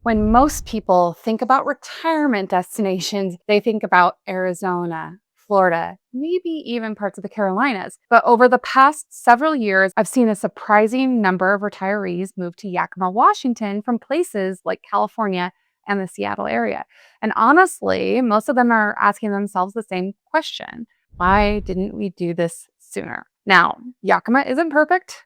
When most people think about retirement destinations, they think about Arizona, Florida, maybe even parts of the Carolinas. But over the past several years, I've seen a surprising number of retirees move to Yakima, Washington from places like California and the Seattle area. And honestly, most of them are asking themselves the same question: why didn't we do this sooner? Now, Yakima isn't perfect.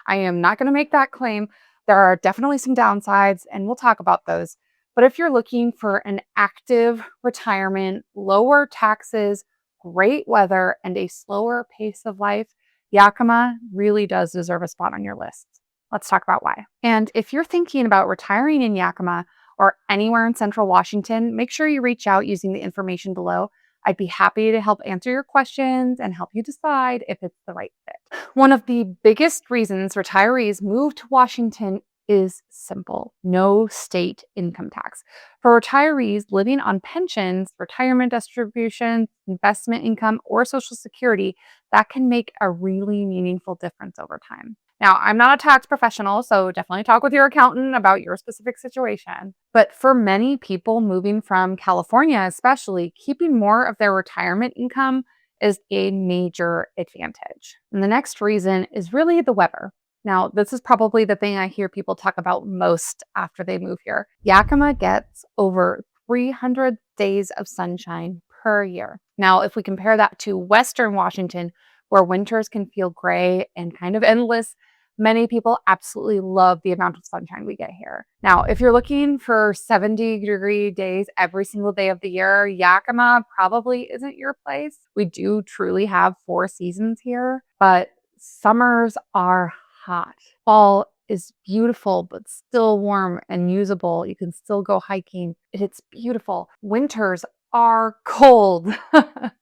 I am not going to make that claim. There are definitely some downsides, and we'll talk about those. But if you're looking for an active retirement, lower taxes, great weather, and a slower pace of life, Yakima really does deserve a spot on your list. Let's talk about why. And if you're thinking about retiring in Yakima or anywhere in central Washington, make sure you reach out using the information below. I'd be happy to help answer your questions and help you decide if it's the right fit. One of the biggest reasons retirees move to Washington is simple: no state income tax. For retirees living on pensions, retirement distributions, investment income, or Social Security, that can make a really meaningful difference over time. Now, I'm not a tax professional, so definitely talk with your accountant about your specific situation. But for many people moving from California, especially, keeping more of their retirement income is a major advantage. And the next reason is really the weather. Now, this is probably the thing I hear people talk about most after they move here. Yakima gets over 300 days of sunshine per year. Now, if we compare that to Western Washington, where winters can feel gray and kind of endless, many people absolutely love the amount of sunshine we get here. Now, if you're looking for 70-degree days every single day of the year, Yakima probably isn't your place. We do truly have 4 seasons here, but summers are hot. Fall is beautiful, but still warm and usable. You can still go hiking. It's beautiful. Winters are cold.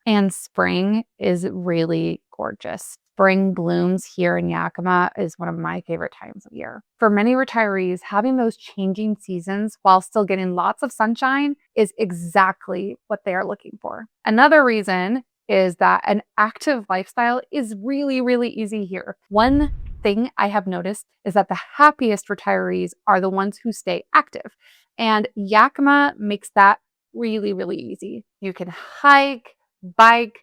And spring is really gorgeous. Spring blooms here in Yakima is one of my favorite times of year. For many retirees, having those changing seasons while still getting lots of sunshine is exactly what they are looking for. Another reason is that an active lifestyle is really, really easy here. One thing I have noticed is that the happiest retirees are the ones who stay active. And Yakima makes that really, really easy. You can hike, bike,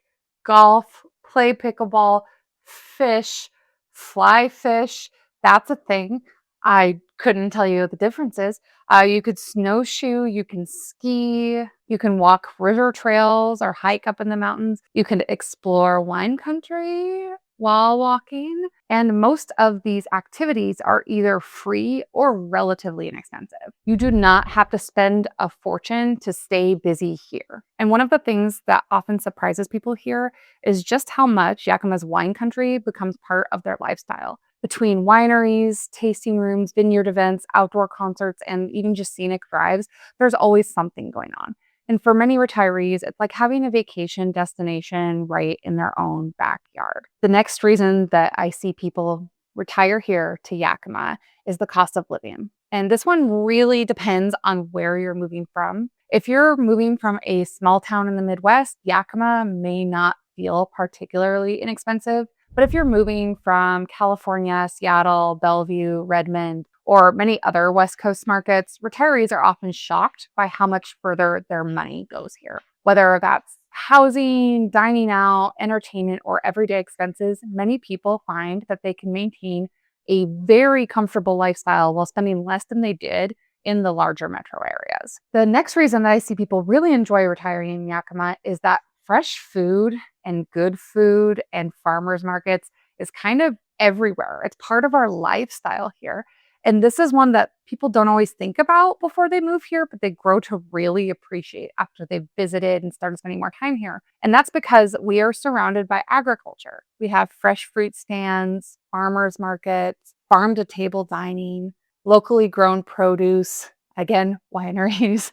golf, play pickleball, fish, fly fish. That's a thing. I couldn't tell you what the difference is. You could snowshoe, you can ski, you can walk river trails or hike up in the mountains. You can explore wine country while walking. And most of these activities are either free or relatively inexpensive. You do not have to spend a fortune to stay busy here. And one of the things that often surprises people here is just how much Yakima's wine country becomes part of their lifestyle. Between wineries, tasting rooms, vineyard events, outdoor concerts, and even just scenic drives, there's always something going on. And for many retirees, it's like having a vacation destination right in their own backyard. The next reason that I see people retire here to Yakima is the cost of living. And this one really depends on where you're moving from. If you're moving from a small town in the Midwest, Yakima may not feel particularly inexpensive. But if you're moving from California, Seattle, Bellevue, Redmond, or many other West Coast markets, retirees are often shocked by how much further their money goes here. Whether that's housing, dining out, entertainment, or everyday expenses, many people find that they can maintain a very comfortable lifestyle while spending less than they did in the larger metro areas. The next reason that I see people really enjoy retiring in Yakima is that fresh food and good food and farmers markets is kind of everywhere. It's part of our lifestyle here. And this is one that people don't always think about before they move here, but they grow to really appreciate after they've visited and started spending more time here. And that's because we are surrounded by agriculture. We have fresh fruit stands, farmers markets, farm to table dining, locally grown produce, again, wineries.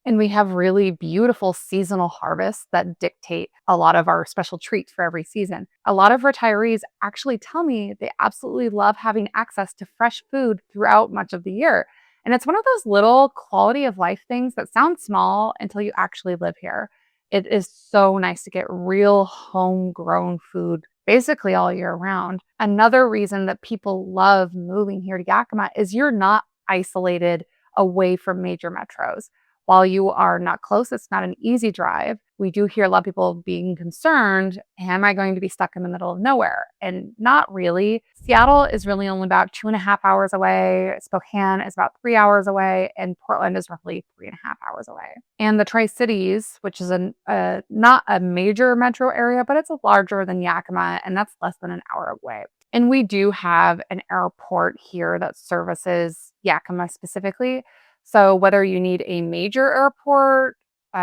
And we have really beautiful seasonal harvests that dictate a lot of our special treats for every season. A lot of retirees actually tell me they absolutely love having access to fresh food throughout much of the year. And it's one of those little quality of life things that sound small until you actually live here. It is so nice to get real homegrown food basically all year round. Another reason that people love moving here to Yakima is you're not isolated away from major metros. While you are not close, it's not an easy drive. We do hear a lot of people being concerned, am I going to be stuck in the middle of nowhere? And not really. Seattle is really only about 2.5 hours away. Spokane is about 3 hours away, and Portland is roughly 3.5 hours away. And the Tri-Cities, which is not a major metro area, but it's larger than Yakima, and that's less than an hour away. And we do have an airport here that services Yakima specifically. So whether you need a major airport,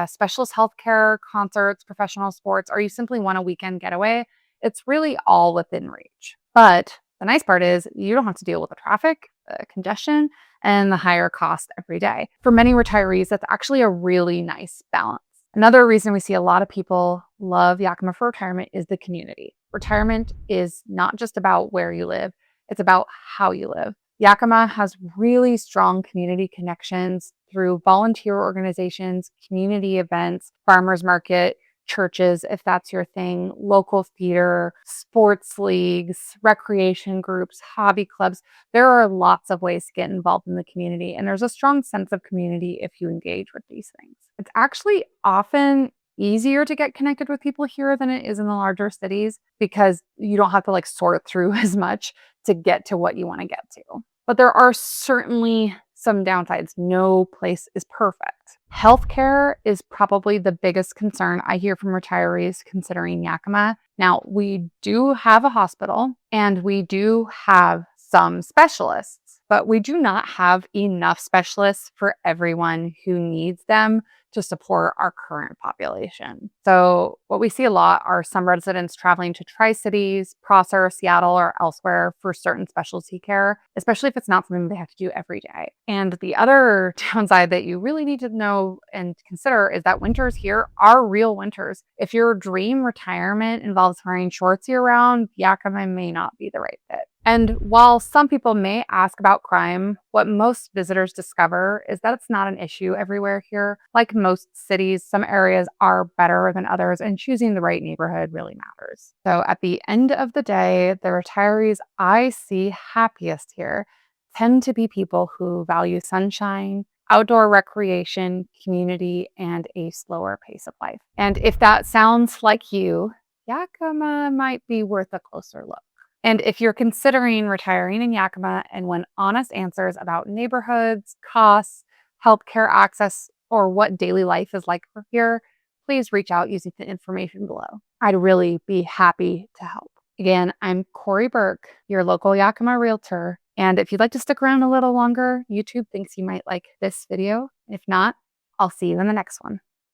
specialist healthcare, concerts, professional sports, or you simply want a weekend getaway, it's really all within reach. But the nice part is you don't have to deal with the traffic, the congestion, and the higher cost every day. For many retirees, that's actually a really nice balance. Another reason we see a lot of people love Yakima for retirement is the community. Retirement is not just about where you live, it's about how you live. Yakima has really strong community connections through volunteer organizations, community events, farmers market, churches, if that's your thing, local theater, sports leagues, recreation groups, hobby clubs. There are lots of ways to get involved in the community, and there's a strong sense of community if you engage with these things. It's actually often easier to get connected with people here than it is in the larger cities because you don't have to sort through as much to get to what you want to get to. But there are certainly some downsides. No place is perfect. Healthcare is probably the biggest concern I hear from retirees considering Yakima. Now, we do have a hospital and we do have some specialists, but we do not have enough specialists for everyone who needs them to support our current population. So what we see a lot are some residents traveling to Tri-Cities, Prosser, Seattle, or elsewhere for certain specialty care, especially if it's not something they have to do every day. And the other downside that you really need to know and consider is that winters here are real winters. If your dream retirement involves wearing shorts year-round, Yakima may not be the right fit. And while some people may ask about crime, what most visitors discover is that it's not an issue everywhere here. Like most cities, some areas are better than others, and choosing the right neighborhood really matters. So at the end of the day, the retirees I see happiest here tend to be people who value sunshine, outdoor recreation, community, and a slower pace of life. And if that sounds like you, Yakima might be worth a closer look. And if you're considering retiring in Yakima and want honest answers about neighborhoods, costs, healthcare access, or what daily life is like here, please reach out using the information below. I'd really be happy to help. Again, I'm Corie Burke, your local Yakima realtor. And if you'd like to stick around a little longer, YouTube thinks you might like this video. If not, I'll see you in the next one.